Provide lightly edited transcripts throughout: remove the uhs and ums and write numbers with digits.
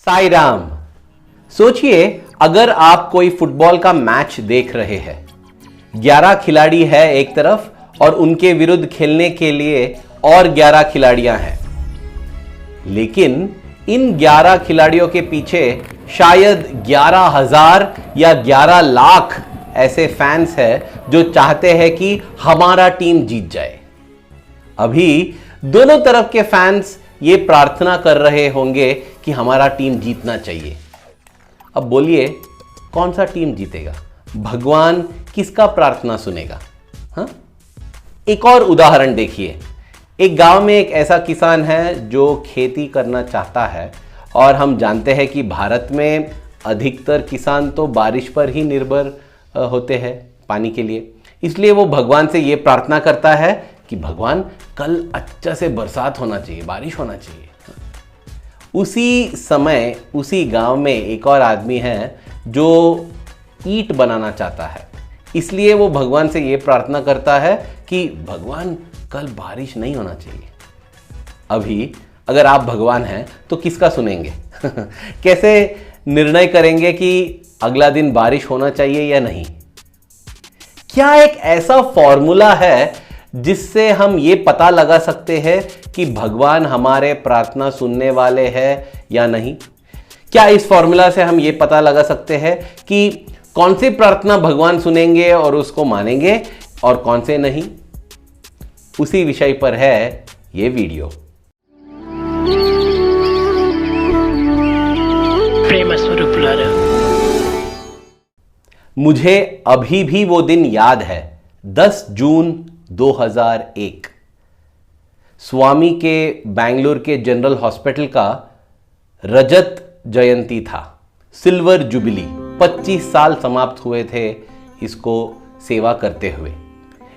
साई राम। सोचिए, अगर आप कोई फुटबॉल का मैच देख रहे हैं, 11 खिलाड़ी है एक तरफ और उनके विरुद्ध खेलने के लिए और 11 खिलाड़ियां हैं, लेकिन इन 11 खिलाड़ियों के पीछे शायद 11,000 या 11 लाख ऐसे फैंस हैं जो चाहते हैं कि हमारा टीम जीत जाए। अभी दोनों तरफ के फैंस ये प्रार्थना कर रहे होंगे कि हमारा टीम जीतना चाहिए। अब बोलिए, कौन सा टीम जीतेगा? भगवान किसका प्रार्थना सुनेगा? हाँ? एक और उदाहरण देखिए। एक गांव में एक ऐसा किसान है जो खेती करना चाहता है, और हम जानते हैं कि भारत में अधिकतर किसान तो बारिश पर ही निर्भर होते हैं पानी के लिए। इसलिए वो भगवान से ये प्रार्थना करता है कि भगवान कल अच्छा से बरसात होना चाहिए, बारिश होना चाहिए। उसी समय उसी गांव में एक और आदमी है जो ईंट बनाना चाहता है, इसलिए वो भगवान से ये प्रार्थना करता है कि भगवान कल बारिश नहीं होना चाहिए। अभी अगर आप भगवान हैं तो किसका सुनेंगे? कैसे निर्णय करेंगे कि अगला दिन बारिश होना चाहिए या नहीं? क्या एक ऐसा फॉर्मूला है जिससे हम ये पता लगा सकते हैं कि भगवान हमारे प्रार्थना सुनने वाले हैं या नहीं? क्या इस फॉर्मूला से हम ये पता लगा सकते हैं कि कौन सी प्रार्थना भगवान सुनेंगे और उसको मानेंगे और कौन से नहीं? उसी विषय पर है ये वीडियो। प्रेम स्वरूप लारा। मुझे अभी भी वो दिन याद है, 10 जून 2001। स्वामी के बेंगलुरु के जनरल हॉस्पिटल का रजत जयंती था, सिल्वर जुबिली। 25 साल समाप्त हुए थे इसको सेवा करते हुए।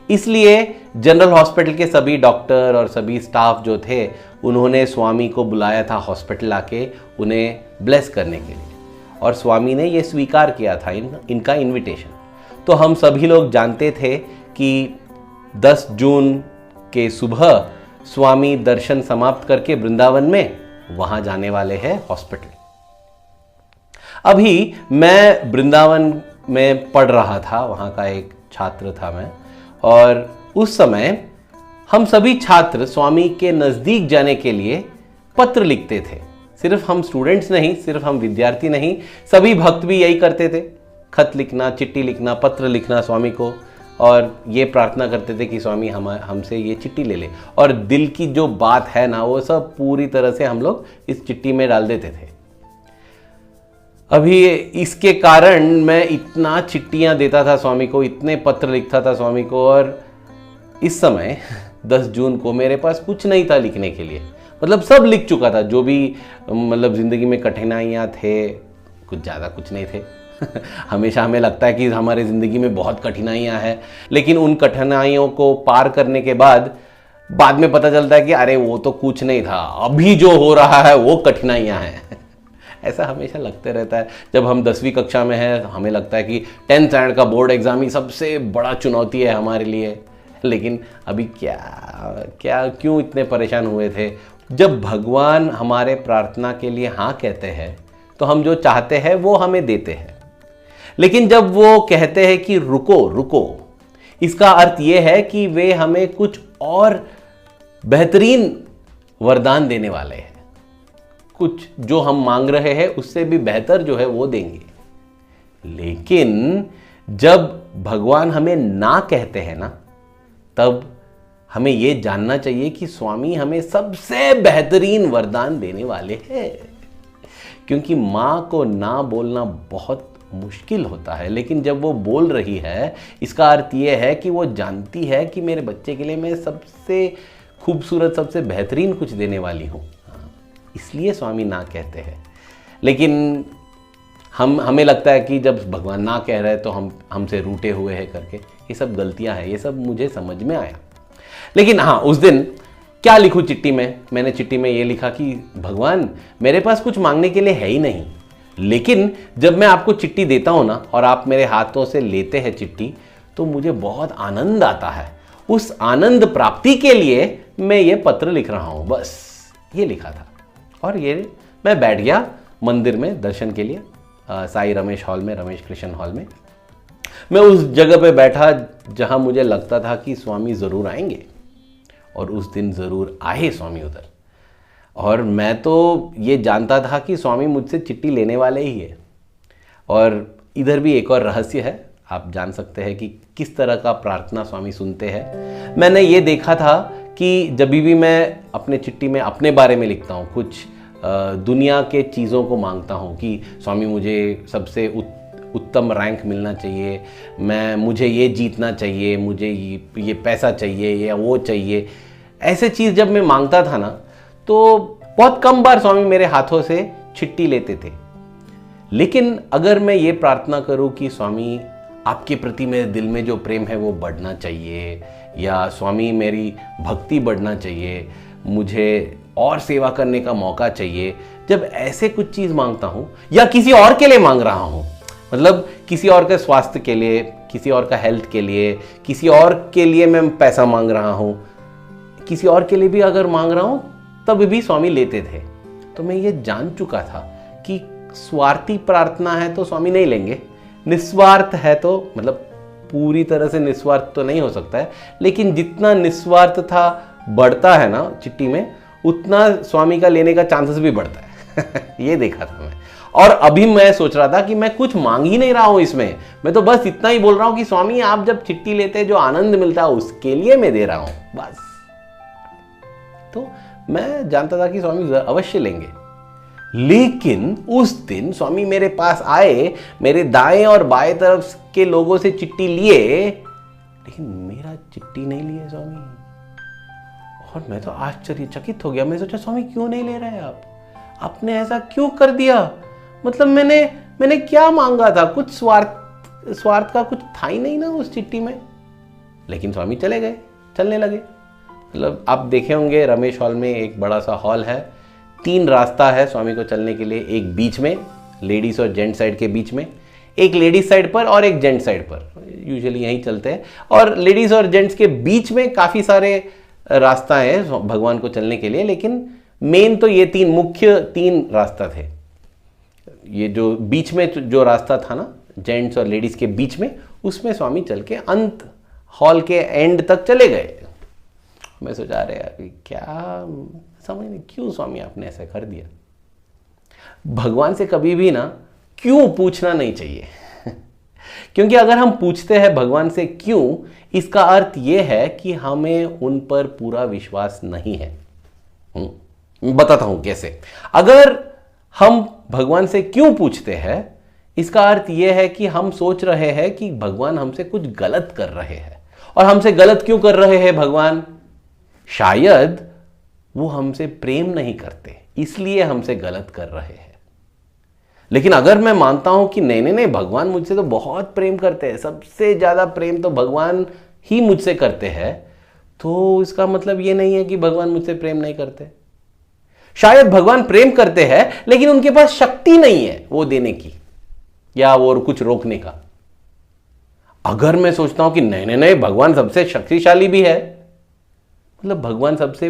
इसलिए जनरल हॉस्पिटल के सभी डॉक्टर और सभी स्टाफ जो थे, उन्होंने स्वामी को बुलाया था हॉस्पिटल आके उन्हें ब्लेस करने के लिए, और स्वामी ने ये स्वीकार किया था इनका इनविटेशन। तो हम सभी लोग जानते थे कि 10 जून के सुबह स्वामी दर्शन समाप्त करके वृंदावन में वहां जाने वाले हैं हॉस्पिटल। अभी मैं वृंदावन में पढ़ रहा था, वहां का एक छात्र था मैं, और उस समय हम सभी छात्र स्वामी के नजदीक जाने के लिए पत्र लिखते थे। सिर्फ हम स्टूडेंट्स नहीं, सिर्फ हम विद्यार्थी नहीं, सभी भक्त भी यही करते थे। खत लिखना, चिट्ठी लिखना, पत्र लिखना स्वामी को, और ये प्रार्थना करते थे कि स्वामी हमसे ये चिट्ठी ले ले, और दिल की जो बात है ना, वो सब पूरी तरह से हम लोग इस चिट्ठी में डाल देते थे। अभी इसके कारण मैं इतना चिट्ठियां देता था स्वामी को, इतने पत्र लिखता था स्वामी को, और इस समय 10 जून को मेरे पास कुछ नहीं था लिखने के लिए। मतलब सब लिख चुका था, जो भी मतलब ज़िंदगी में कठिनाइयाँ थे, कुछ ज़्यादा कुछ नहीं थे। हमेशा हमें लगता है कि हमारे ज़िंदगी में बहुत कठिनाइयाँ हैं, लेकिन उन कठिनाइयों को पार करने के बाद में पता चलता है कि अरे वो तो कुछ नहीं था, अभी जो हो रहा है वो कठिनाइयाँ हैं। ऐसा हमेशा लगते रहता है। जब हम 10वीं कक्षा में हैं, हमें लगता है कि 10th स्टैंडर्ड का बोर्ड एग्ज़ाम ही सबसे बड़ा चुनौती है हमारे लिए, लेकिन अभी क्यों इतने परेशान हुए थे? जब भगवान हमारे प्रार्थना के लिए हाँ कहते हैं तो हम जो चाहते हैं वो हमें देते हैं, लेकिन जब वो कहते हैं कि रुको रुको, इसका अर्थ ये है कि वे हमें कुछ और बेहतरीन वरदान देने वाले हैं। कुछ जो हम मांग रहे हैं उससे भी बेहतर जो है वो देंगे। लेकिन जब भगवान हमें ना कहते हैं ना, तब हमें यह जानना चाहिए कि स्वामी हमें सबसे बेहतरीन वरदान देने वाले हैं। क्योंकि माँ को ना बोलना बहुत मुश्किल होता है, लेकिन जब वो बोल रही है, इसका अर्थ ये है कि वो जानती है कि मेरे बच्चे के लिए मैं सबसे खूबसूरत, सबसे बेहतरीन कुछ देने वाली हूँ। इसलिए स्वामी ना कहते हैं। लेकिन हमें लगता है कि जब भगवान ना कह रहे हैं तो हमसे रूठे हुए हैं करके। ये सब गलतियां हैं, ये सब मुझे समझ में आया। लेकिन हाँ, उस दिन क्या लिखूं चिट्ठी में? मैंने चिट्ठी में ये लिखा कि भगवान मेरे पास कुछ मांगने के लिए है ही नहीं, लेकिन जब मैं आपको चिट्ठी देता हूं ना और आप मेरे हाथों से लेते हैं चिट्ठी, तो मुझे बहुत आनंद आता है। उस आनंद प्राप्ति के लिए मैं ये पत्र लिख रहा हूं, बस ये लिखा था। और ये मैं बैठ गया मंदिर में दर्शन के लिए, साई रमेश हॉल में, रमेश कृष्ण हॉल में। मैं उस जगह पे बैठा जहां मुझे लगता था कि स्वामी ज़रूर आएंगे, और उस दिन ज़रूर आए स्वामी उधर। और मैं तो ये जानता था कि स्वामी मुझसे चिट्ठी लेने वाले ही है। और इधर भी एक और रहस्य है, आप जान सकते हैं कि किस तरह का प्रार्थना स्वामी सुनते हैं। मैंने ये देखा था कि जब भी मैं अपने चिट्ठी में अपने बारे में लिखता हूँ, कुछ दुनिया के चीज़ों को मांगता हूँ कि स्वामी मुझे सबसे उत्तम रैंक मिलना चाहिए, मुझे ये जीतना चाहिए, मुझे ये पैसा चाहिए या वो चाहिए, ऐसे चीज़ जब मैं मांगता था ना, तो बहुत कम बार स्वामी मेरे हाथों से चिट्ठी लेते थे। लेकिन अगर मैं ये प्रार्थना करूं कि स्वामी आपके प्रति मेरे दिल में जो प्रेम है वो बढ़ना चाहिए, या स्वामी मेरी भक्ति बढ़ना चाहिए, मुझे और सेवा करने का मौका चाहिए, जब ऐसे कुछ चीज़ मांगता हूँ या किसी और के लिए मांग रहा हूँ, मतलब किसी और के स्वास्थ्य के लिए, किसी और का हेल्थ के लिए, किसी और के लिए मैं पैसा मांग रहा हूँ, किसी और के लिए भी अगर मांग रहा हूँ तब भी स्वामी लेते थे। तो मैं ये जान चुका था कि स्वार्थी प्रार्थना है तो स्वामी नहीं लेंगे, निस्वार्थ है तो, मतलब पूरी तरह से निस्वार्थ तो नहीं हो सकता है, लेकिन जितना निस्वार्थ था बढ़ता है ना चिट्ठी में, उतना स्वामी का लेने का चांसेस भी बढ़ता है। ये देखा था मैं। और अभी मैं सोच रहा था कि मैं कुछ मांग ही नहीं रहा हूं इसमें, मैं तो बस इतना ही बोल रहा हूं कि स्वामी आप जब चिट्ठी लेते हैं जो आनंद मिलता है उसके लिए मैं दे रहा हूं बस। तो मैं जानता था कि स्वामी अवश्य लेंगे। लेकिन उस दिन स्वामी मेरे पास आए, मेरे दाएं और बाएं तरफ के लोगों से चिट्ठी लिए, लेकिन मेरा चिट्ठी नहीं लिए स्वामी। और मैं तो आश्चर्यचकित हो गया। मैं सोचा स्वामी क्यों नहीं ले रहे आप, आपने ऐसा क्यों कर दिया? मतलब मैंने क्या मांगा था? कुछ स्वार्थ का कुछ था ही नहीं ना उस चिट्ठी में। लेकिन स्वामी चले गए, चलने लगे। मतलब आप देखे होंगे रमेश हॉल में एक बड़ा सा हॉल है, 3 रास्ता है स्वामी को चलने के लिए, एक बीच में लेडीज और जेंट साइड के बीच में, एक लेडीज साइड पर और एक जेंट साइड पर, यूजुअली यहीं चलते हैं। और लेडीज और जेंट्स के बीच में काफ़ी सारे रास्ता है भगवान को चलने के लिए, लेकिन मेन तो ये मुख्य 3 रास्ता थे। ये जो बीच में जो रास्ता था ना जेंट्स और लेडीज के बीच में, उसमें स्वामी चल के अंत हॉल के एंड तक चले गए। मैं सोचा रहे यार क्या समझ नहीं क्यों स्वामी आपने ऐसा कर दिया। भगवान से कभी भी ना क्यों पूछना नहीं चाहिए। क्योंकि अगर हम पूछते हैं भगवान से क्यों, इसका अर्थ यह है कि हमें उन पर पूरा विश्वास नहीं है। बताता हूं कैसे। अगर हम भगवान से क्यों पूछते हैं, इसका अर्थ यह है कि हम सोच रहे हैं कि भगवान हमसे कुछ गलत कर रहे हैं। और हमसे गलत क्यों कर रहे हैं भगवान? शायद वो हमसे प्रेम नहीं करते, इसलिए हमसे गलत कर रहे हैं। लेकिन अगर मैं मानता हूं कि नहीं भगवान मुझसे तो बहुत प्रेम करते हैं, सबसे ज्यादा प्रेम तो भगवान ही मुझसे करते हैं, तो इसका मतलब ये नहीं है कि भगवान मुझसे प्रेम नहीं करते। शायद भगवान प्रेम करते हैं लेकिन उनके पास शक्ति नहीं है वो देने की या वो कुछ रोकने का। अगर मैं सोचता हूं कि नहीं भगवान सबसे शक्तिशाली भी है, मतलब भगवान सबसे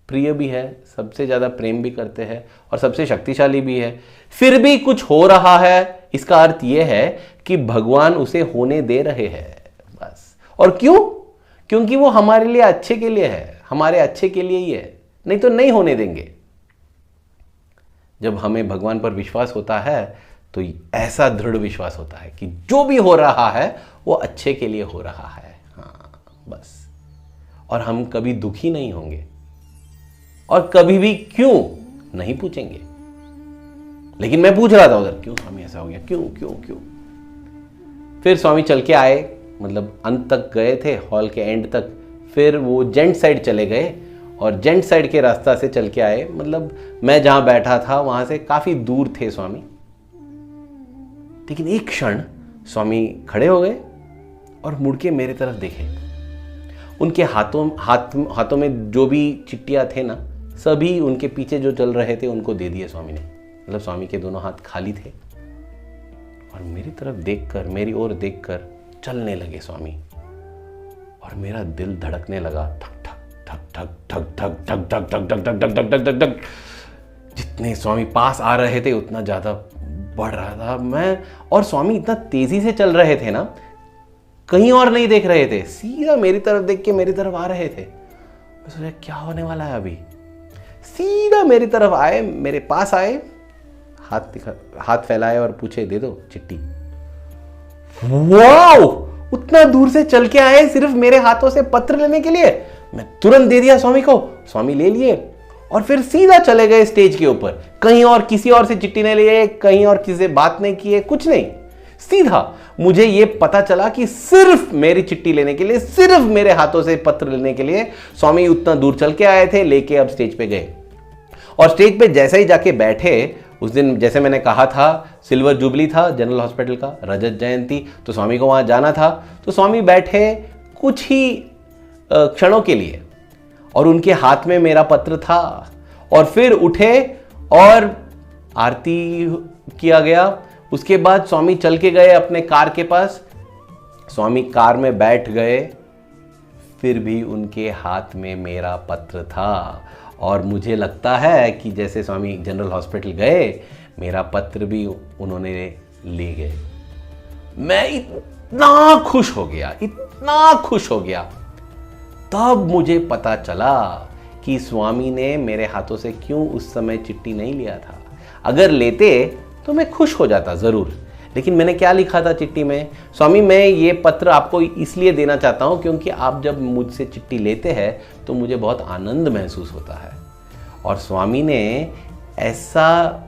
प्रिय भी है, सबसे ज्यादा प्रेम भी करते हैं और सबसे शक्तिशाली भी है, फिर भी कुछ हो रहा है, इसका अर्थ यह है कि भगवान उसे होने दे रहे हैं बस। और क्यों? क्योंकि वो हमारे लिए अच्छे के लिए है, हमारे अच्छे के लिए ही है, नहीं तो नहीं होने देंगे। जब हमें भगवान पर विश्वास होता है तो ऐसा दृढ़ विश्वास होता है कि जो भी हो रहा है वो अच्छे के लिए हो रहा है। हाँ बस। और हम कभी दुखी नहीं होंगे और कभी भी क्यों नहीं पूछेंगे। लेकिन मैं पूछ रहा था उधर, क्यों स्वामी ऐसा हो गया, क्यों क्यों क्यों। फिर स्वामी चल के आए, मतलब अंत तक गए थे, हॉल के एंड तक। फिर वो जेंट साइड चले गए और जेंट साइड के रास्ता से चल के आए, मतलब मैं जहां बैठा था वहां से काफी दूर थे स्वामी। लेकिन एक क्षण स्वामी खड़े हो गए और मुड़ के मेरे तरफ देखे। उनके हाथों में जो भी चिट्ठियां थे ना, सभी उनके पीछे जो चल रहे थे उनको दे दिए स्वामी ने। मतलब स्वामी के दोनों हाथ खाली थे और मेरी तरफ देखकर, मेरी ओर देखकर चलने लगे स्वामी। और मेरा दिल धड़कने लगा, ठक ठक ठक ठक ठक ठक ठक ठक ठक ठक ठक ठक ठक ठक। जितने स्वामी पास आ रहे थे उतना ज़्यादा बढ़ रहा था मैं, और स्वामी इतना तेजी से चल रहे थे ना, कहीं और नहीं देख रहे थे, सीधा मेरी तरफ देख के मेरी तरफ आ रहे थे। मैं सोचा क्या होने वाला है अभी। सीधा मेरी तरफ आए, मेरे पास आए, हाथ फैलाए और पूछे दे दो चिट्ठी। वाओ, उतना दूर से चल के आए सिर्फ मेरे हाथों से पत्र लेने के लिए। मैं तुरंत दे दिया स्वामी को, स्वामी ले लिए और फिर सीधा चले गए स्टेज के ऊपर। कहीं और किसी और से चिट्ठी नहीं लिए, कहीं और किसी से बात नहीं किए, कुछ नहीं। सीधा मुझे यह पता चला कि सिर्फ मेरी चिट्ठी लेने के लिए, सिर्फ मेरे हाथों से पत्र लेने के लिए स्वामी उतना दूर चल के आए थे, लेके अब स्टेज पे गए। और स्टेज पे जैसे ही जाके बैठे, उस दिन जैसे मैंने कहा था सिल्वर जुबली था जनरल हॉस्पिटल का, रजत जयंती, तो स्वामी को वहां जाना था। तो स्वामी बैठे कुछ ही क्षणों के लिए और उनके हाथ में मेरा पत्र था, और फिर उठे और आरती किया गया। उसके बाद स्वामी चल के गए अपने कार के पास। स्वामी कार में बैठ गए, फिर भी उनके हाथ में मेरा पत्र था, और मुझे लगता है कि जैसे स्वामी जनरल हॉस्पिटल गए, मेरा पत्र भी उन्होंने ले गए। मैं इतना खुश हो गया, इतना खुश हो गया। तब मुझे पता चला कि स्वामी ने मेरे हाथों से क्यों उस समय चिट्ठी नहीं लिया था। अगर लेते तो मैं खुश हो जाता जरूर, लेकिन मैंने क्या लिखा था चिट्ठी में, स्वामी मैं ये पत्र आपको इसलिए देना चाहता हूँ क्योंकि आप जब मुझसे चिट्ठी लेते हैं तो मुझे बहुत आनंद महसूस होता है। और स्वामी ने ऐसा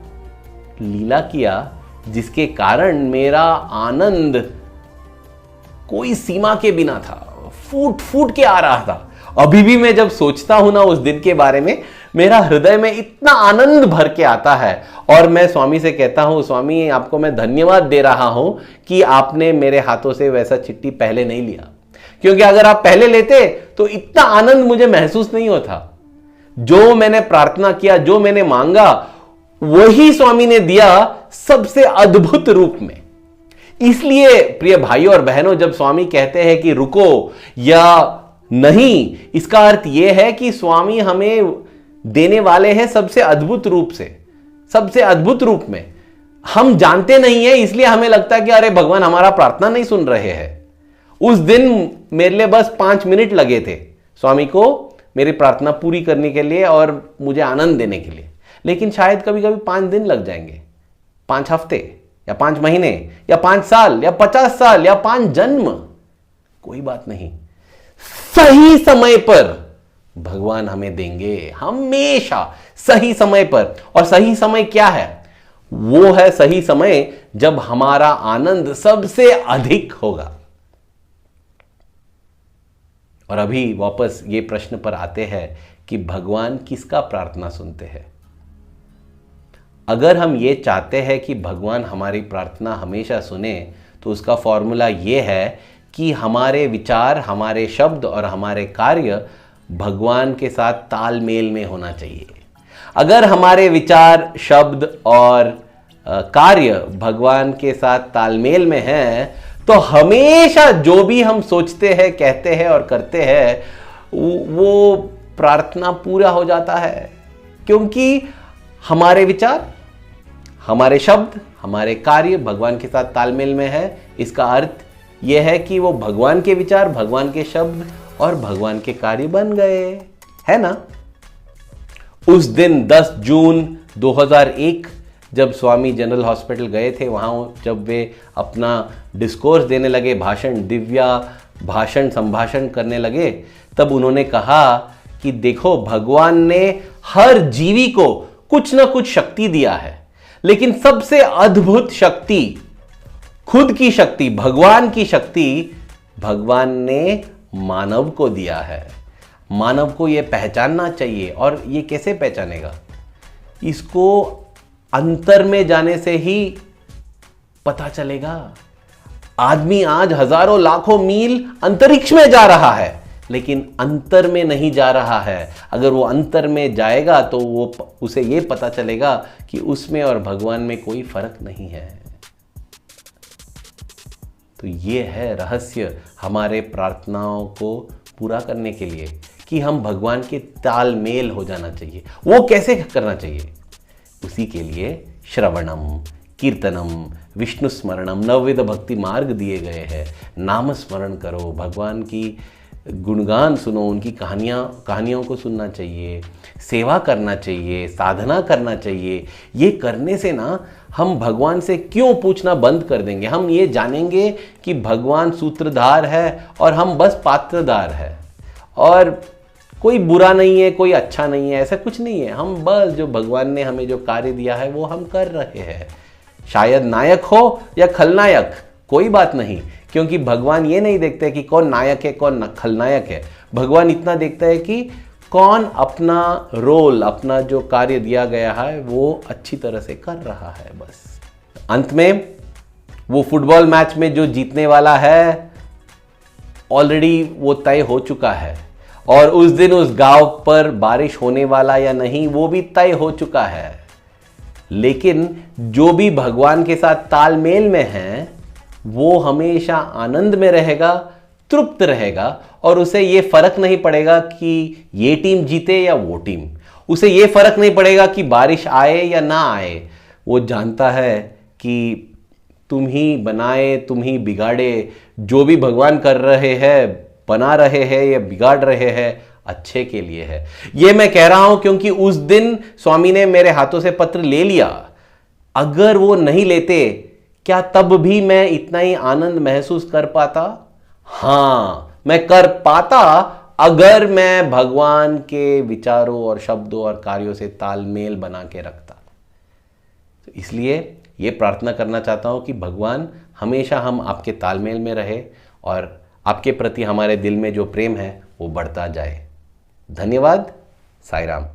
लीला किया जिसके कारण मेरा आनंद कोई सीमा के बिना था, फूट फूट के आ रहा था। अभी भी मैं जब सोचता हूं ना उस दिन के बारे में, मेरा हृदय में इतना आनंद भर के आता है, और मैं स्वामी से कहता हूं स्वामी आपको मैं धन्यवाद दे रहा हूं कि आपने मेरे हाथों से वैसा चिट्ठी पहले नहीं लिया, क्योंकि अगर आप पहले लेते तो इतना आनंद मुझे महसूस नहीं होता। जो मैंने प्रार्थना किया, जो मैंने मांगा, वही स्वामी ने दिया सबसे अद्भुत रूप में। इसलिए प्रिय भाइयों और बहनों, जब स्वामी कहते हैं कि रुको या नहीं, इसका अर्थ यह है कि स्वामी हमें देने वाले हैं सबसे अद्भुत रूप से, सबसे अद्भुत रूप में। हम जानते नहीं है, इसलिए हमें लगता है कि अरे भगवान हमारा प्रार्थना नहीं सुन रहे हैं। उस दिन मेरे लिए बस 5 मिनट लगे थे स्वामी को मेरी प्रार्थना पूरी करने के लिए और मुझे आनंद देने के लिए, लेकिन शायद कभी कभी 5 दिन लग जाएंगे, 5 हफ्ते या 5 महीने या 5 साल या 50 साल या 5 जन्म, कोई बात नहीं। सही समय पर भगवान हमें देंगे, हमेशा सही समय पर। और सही समय क्या है? वो है सही समय जब हमारा आनंद सबसे अधिक होगा। और अभी वापस ये प्रश्न पर आते हैं कि भगवान किसका प्रार्थना सुनते हैं। अगर हम ये चाहते हैं कि भगवान हमारी प्रार्थना हमेशा सुने, तो उसका फॉर्मूला ये है कि हमारे विचार, हमारे शब्द और हमारे कार्य भगवान के साथ तालमेल में होना चाहिए। अगर हमारे विचार, शब्द और कार्य भगवान के साथ तालमेल में हैं, तो हमेशा जो भी हम सोचते हैं, कहते हैं और करते हैं, वो प्रार्थना पूरा हो जाता है। क्योंकि हमारे विचार, हमारे शब्द, हमारे कार्य भगवान के साथ तालमेल में है। इसका अर्थ यह है कि वो भगवान के विचार, भगवान के शब्द और भगवान के कार्य बन गए, है ना। उस दिन 10 जून 2001 जब स्वामी जनरल हॉस्पिटल गए थे, वहां जब वे अपना डिस्कोर्स देने लगे, भाषण, दिव्या भाषण, संभाषण करने लगे, तब उन्होंने कहा कि देखो भगवान ने हर जीवी को कुछ ना कुछ शक्ति दिया है, लेकिन सबसे अद्भुत शक्ति, खुद की शक्ति, भगवान की शक्ति भगवान ने मानव को दिया है। मानव को यह पहचानना चाहिए। और ये कैसे पहचानेगा? इसको अंतर में जाने से ही पता चलेगा। आदमी आज हजारों लाखों मील अंतरिक्ष में जा रहा है, लेकिन अंतर में नहीं जा रहा है। अगर वो अंतर में जाएगा तो वो उसे ये पता चलेगा कि उसमें और भगवान में कोई फर्क नहीं है। तो ये है रहस्य हमारे प्रार्थनाओं को पूरा करने के लिए, कि हम भगवान के तालमेल हो जाना चाहिए। वो कैसे करना चाहिए? उसी के लिए श्रवणम, कीर्तनम, विष्णु स्मरणम, नवविध भक्ति मार्ग दिए गए हैं। नाम स्मरण करो, भगवान की गुणगान सुनो, उनकी कहानियों को सुनना चाहिए, सेवा करना चाहिए, साधना करना चाहिए। ये करने से ना हम भगवान से क्यों पूछना बंद कर देंगे। हम ये जानेंगे कि भगवान सूत्रधार है और हम बस पात्रधार है, और कोई बुरा नहीं है, कोई अच्छा नहीं है, ऐसा कुछ नहीं है। हम बस जो भगवान ने हमें जो कार्य दिया है वो हम कर रहे हैं। शायद नायक हो या खलनायक, कोई बात नहीं, क्योंकि भगवान ये नहीं देखते कि कौन नायक है कौन खलनायक है। भगवान इतना देखता है कि कौन अपना रोल, अपना जो कार्य दिया गया है वो अच्छी तरह से कर रहा है। बस अंत में वो फुटबॉल मैच में जो जीतने वाला है ऑलरेडी वो तय हो चुका है, और उस दिन उस गांव पर बारिश होने वाला या नहीं वो भी तय हो चुका है। लेकिन जो भी भगवान के साथ तालमेल में है वो हमेशा आनंद में रहेगा, तृप्त रहेगा, और उसे ये फर्क नहीं पड़ेगा कि ये टीम जीते या वो टीम। उसे ये फर्क नहीं पड़ेगा कि बारिश आए या ना आए। वो जानता है कि तुम ही बनाए तुम ही बिगाड़े, जो भी भगवान कर रहे हैं, बना रहे हैं या बिगाड़ रहे हैं, अच्छे के लिए है। ये मैं कह रहा हूं क्योंकि उस दिन स्वामी ने मेरे हाथों से पत्र ले लिया। अगर वो नहीं लेते, क्या तब भी मैं इतना ही आनंद महसूस कर पाता? हां, मैं कर पाता अगर मैं भगवान के विचारों और शब्दों और कार्यों से तालमेल बना के रखता। तो इसलिए ये प्रार्थना करना चाहता हूं कि भगवान हमेशा हम आपके तालमेल में रहे और आपके प्रति हमारे दिल में जो प्रेम है वो बढ़ता जाए। धन्यवाद। साईं राम।